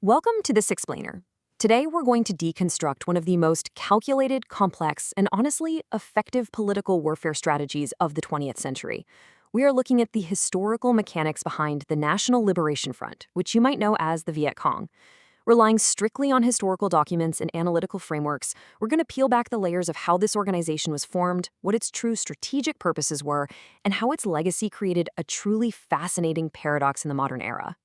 Welcome to This Explainer. Today we're going to deconstruct one of the most calculated, complex, and honestly effective political warfare strategies of the 20th century. We are looking at the historical mechanics behind the National Liberation Front, which you might know as the Viet Cong. Relying strictly on historical documents and analytical frameworks, we're going to peel back the layers of how this organization was formed, what its true strategic purposes were, and how its legacy created a truly fascinating paradox in the modern era.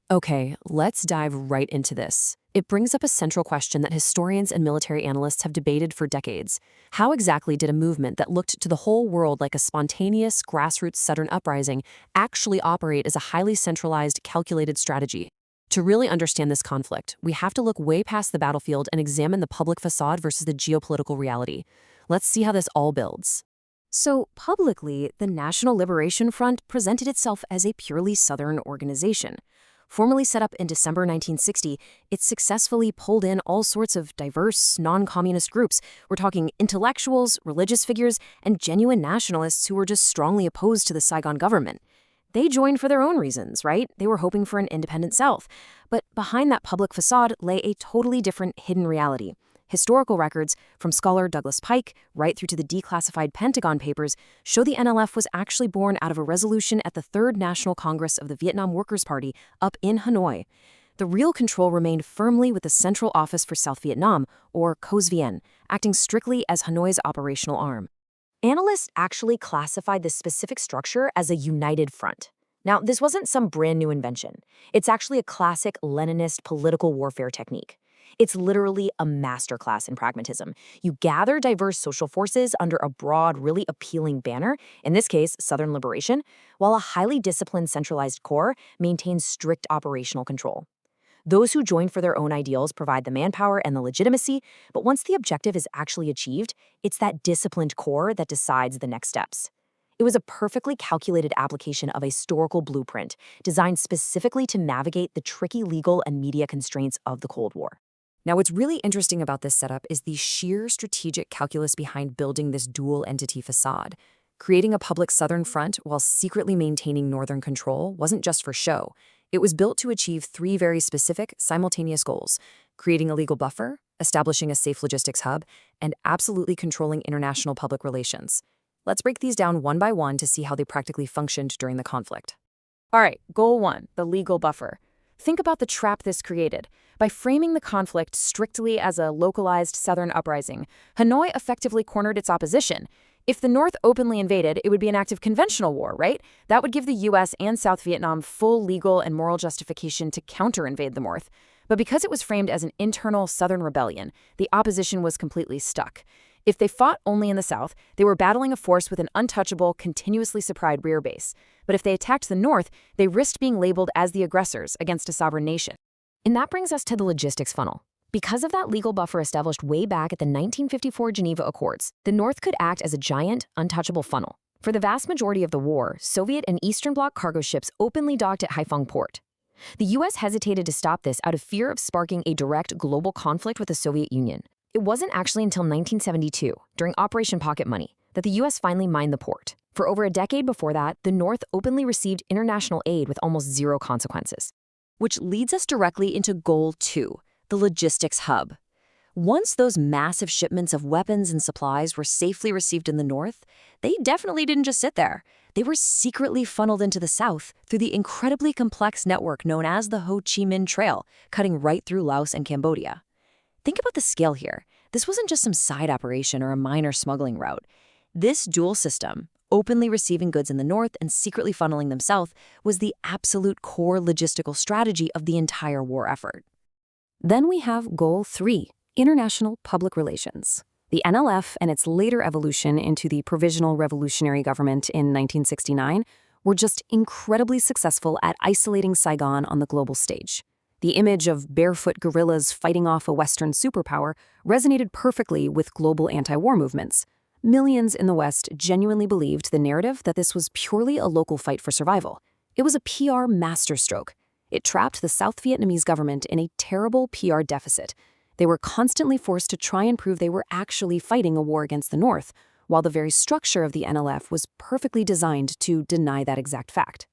Okay, let's dive right into this. It brings up a central question that historians and military analysts have debated for decades. How exactly did a movement that looked to the whole world like a spontaneous, grassroots Southern uprising actually operate as a highly centralized, calculated strategy? To really understand this conflict, we have to look way past the battlefield and examine the public facade versus the geopolitical reality. Let's see how this all builds. So, publicly, the National Liberation Front presented itself as a purely Southern organization. Formally set up in December 1960, it successfully pulled in all sorts of diverse, non-communist groups. We're talking intellectuals, religious figures, and genuine nationalists who were just strongly opposed to the Saigon government. They joined for their own reasons, right? They were hoping for an independent South. But behind that public facade lay a totally different hidden reality. Historical records, from scholar Douglas Pike right through to the declassified Pentagon Papers, show the NLF was actually born out of a resolution at the Third National Congress of the Vietnam Workers' Party up in Hanoi. The real control remained firmly with the Central Office for South Vietnam, or COSVN, acting strictly as Hanoi's operational arm. Analysts actually classified this specific structure as a united front. Now, this wasn't some brand new invention. It's actually a classic Leninist political warfare technique. It's literally a masterclass in pragmatism. You gather diverse social forces under a broad, really appealing banner, in this case, Southern Liberation, while a highly disciplined centralized core maintains strict operational control. Those who join for their own ideals provide the manpower and the legitimacy, but once the objective is actually achieved, it's that disciplined core that decides the next steps. It was a perfectly calculated application of a historical blueprint designed specifically to navigate the tricky legal and media constraints of the Cold War. Now, what's really interesting about this setup is the sheer strategic calculus behind building this dual-entity facade. Creating a public Southern front while secretly maintaining Northern control wasn't just for show. It was built to achieve three very specific, simultaneous goals: creating a legal buffer, establishing a safe logistics hub, and absolutely controlling international public relations. Let's break these down one by one to see how they practically functioned during the conflict. All right, goal one, the legal buffer. Think about the trap this created. By framing the conflict strictly as a localized Southern uprising, Hanoi effectively cornered its opposition. If the North openly invaded, it would be an act of conventional war, right? That would give the U.S. and South Vietnam full legal and moral justification to counter-invade the North. But because it was framed as an internal Southern rebellion, the opposition was completely stuck. If they fought only in the South, they were battling a force with an untouchable, continuously supplied rear base. But if they attacked the North, they risked being labeled as the aggressors against a sovereign nation. And that brings us to the logistics funnel. Because of that legal buffer established way back at the 1954 Geneva Accords, the North could act as a giant, untouchable funnel. For the vast majority of the war, Soviet and Eastern Bloc cargo ships openly docked at Haiphong port. The U.S. hesitated to stop this out of fear of sparking a direct global conflict with the Soviet Union. It wasn't actually until 1972, during Operation Pocket Money, that the U.S. finally mined the port. For over a decade before that, the North openly received international aid with almost zero consequences. Which leads us directly into Goal 2, the logistics hub. Once those massive shipments of weapons and supplies were safely received in the North, they definitely didn't just sit there. They were secretly funneled into the South through the incredibly complex network known as the Ho Chi Minh Trail, cutting right through Laos and Cambodia. Think about the scale here. This wasn't just some side operation or a minor smuggling route. This dual system, openly receiving goods in the North and secretly funneling them south, was the absolute core logistical strategy of the entire war effort. Then we have Goal 3, international public relations. The NLF and its later evolution into the Provisional Revolutionary Government in 1969 were just incredibly successful at isolating Saigon on the global stage. The image of barefoot guerrillas fighting off a Western superpower resonated perfectly with global anti-war movements. Millions in the West genuinely believed the narrative that this was purely a local fight for survival. It was a PR masterstroke. It trapped the South Vietnamese government in a terrible PR deficit. They were constantly forced to try and prove they were actually fighting a war against the North, while the very structure of the NLF was perfectly designed to deny that exact fact.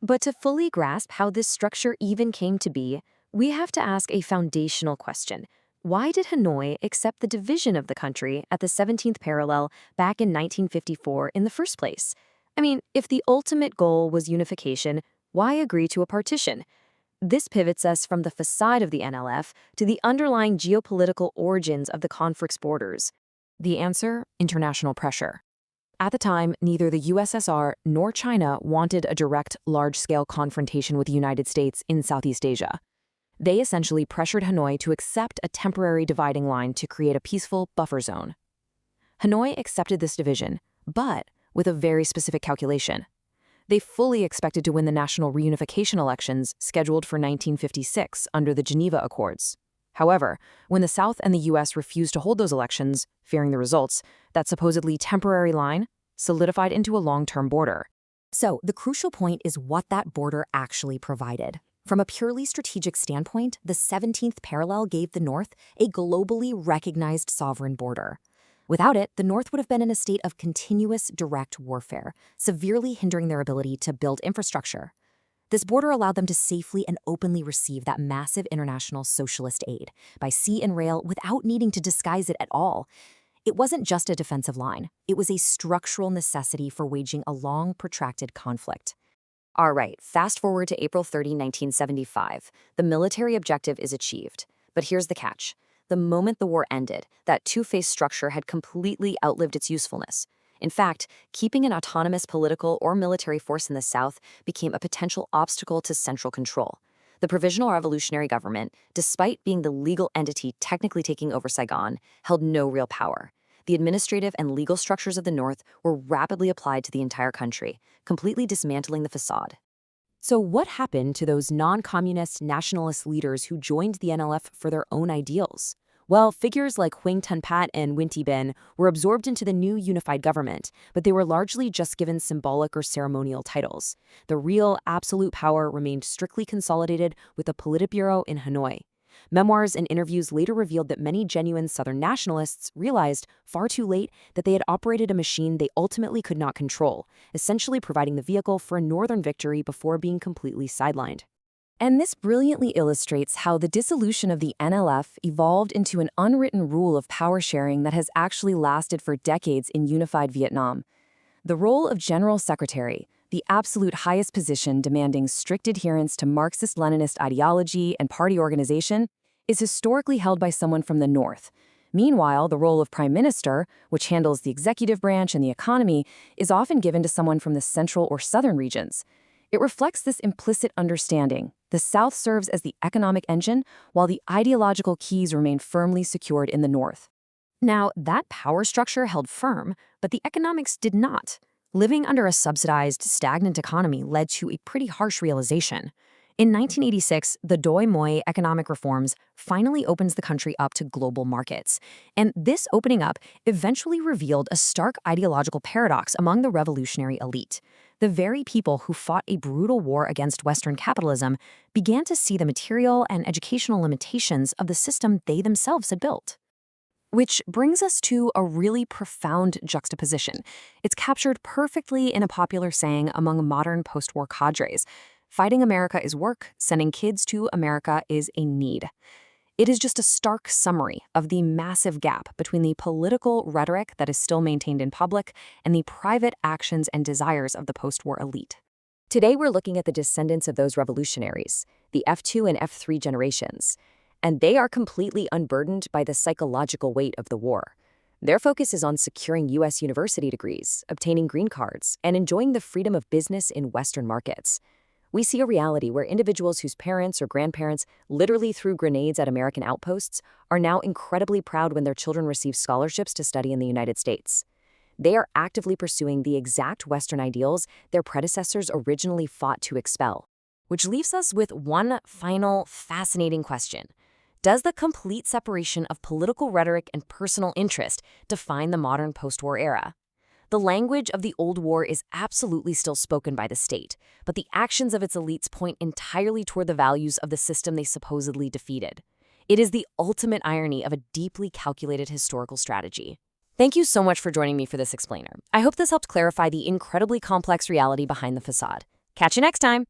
But to fully grasp how this structure even came to be, We have to ask a foundational question. Why did Hanoi accept the division of the country at the 17th parallel back in 1954 in the first place? I mean, if the ultimate goal was unification, why agree to a partition? This pivots us from the facade of the NLF to the underlying geopolitical origins of the conflict's borders. The answer? International pressure. At the time, neither the USSR nor China wanted a direct, large-scale confrontation with the United States in Southeast Asia. They essentially pressured Hanoi to accept a temporary dividing line to create a peaceful buffer zone. Hanoi accepted this division, but with a very specific calculation. They fully expected to win the national reunification elections scheduled for 1956 under the Geneva Accords. However, when the South and the U.S. refused to hold those elections, fearing the results, that supposedly temporary line solidified into a long-term border. So, the crucial point is what that border actually provided. From a purely strategic standpoint, the 17th parallel gave the North a globally recognized sovereign border. Without it, the North would have been in a state of continuous direct warfare, severely hindering their ability to build infrastructure. This border allowed them to safely and openly receive that massive international socialist aid by sea and rail without needing to disguise it at all. It wasn't just a defensive line. It was a structural necessity for waging a long, protracted conflict. All right, fast forward to April 30, 1975. The military objective is achieved. But here's the catch. The moment the war ended, that two-faced structure had completely outlived its usefulness. In fact, keeping an autonomous political or military force in the South became a potential obstacle to central control. The Provisional Revolutionary Government, despite being the legal entity technically taking over Saigon, held no real power. The administrative and legal structures of the North were rapidly applied to the entire country, completely dismantling the facade. So what happened to those non-communist nationalist leaders who joined the NLF for their own ideals? Well, figures like Huang Tunpat and Nguyen Thi Binh were absorbed into the new unified government, but they were largely just given symbolic or ceremonial titles. The real, absolute power remained strictly consolidated with the Politburo in Hanoi. Memoirs and interviews later revealed that many genuine Southern nationalists realized, far too late, that they had operated a machine they ultimately could not control, essentially providing the vehicle for a Northern victory before being completely sidelined. And this brilliantly illustrates how the dissolution of the NLF evolved into an unwritten rule of power sharing that has actually lasted for decades in unified Vietnam. The role of General Secretary, the absolute highest position demanding strict adherence to Marxist-Leninist ideology and party organization, is historically held by someone from the North. Meanwhile, the role of Prime Minister, which handles the executive branch and the economy, is often given to someone from the central or southern regions. It reflects this implicit understanding. The South serves as the economic engine, while the ideological keys remain firmly secured in the North. Now, that power structure held firm, but the economics did not. Living under a subsidized, stagnant economy led to a pretty harsh realization. In 1986, the Doi Moi economic reforms finally opens the country up to global markets. And this opening up eventually revealed a stark ideological paradox among the revolutionary elite. The very people who fought a brutal war against Western capitalism began to see the material and educational limitations of the system they themselves had built. Which brings us to a really profound juxtaposition. It's captured perfectly in a popular saying among modern post-war cadres. Fighting America is work, sending kids to America is a need. It is just a stark summary of the massive gap between the political rhetoric that is still maintained in public and the private actions and desires of the post-war elite. Today we're looking at the descendants of those revolutionaries, the F2 and F3 generations, and they are completely unburdened by the psychological weight of the war. Their focus is on securing U.S. university degrees, obtaining green cards, and enjoying the freedom of business in Western markets. We see a reality where individuals whose parents or grandparents literally threw grenades at American outposts are now incredibly proud when their children receive scholarships to study in the United States. They are actively pursuing the exact Western ideals their predecessors originally fought to expel. Which leaves us with one final fascinating question. Does the complete separation of political rhetoric and personal interest define the modern post-war era? The language of the old war is absolutely still spoken by the state, but the actions of its elites point entirely toward the values of the system they supposedly defeated. It is the ultimate irony of a deeply calculated historical strategy. Thank you so much for joining me for this explainer. I hope this helped clarify the incredibly complex reality behind the facade. Catch you next time!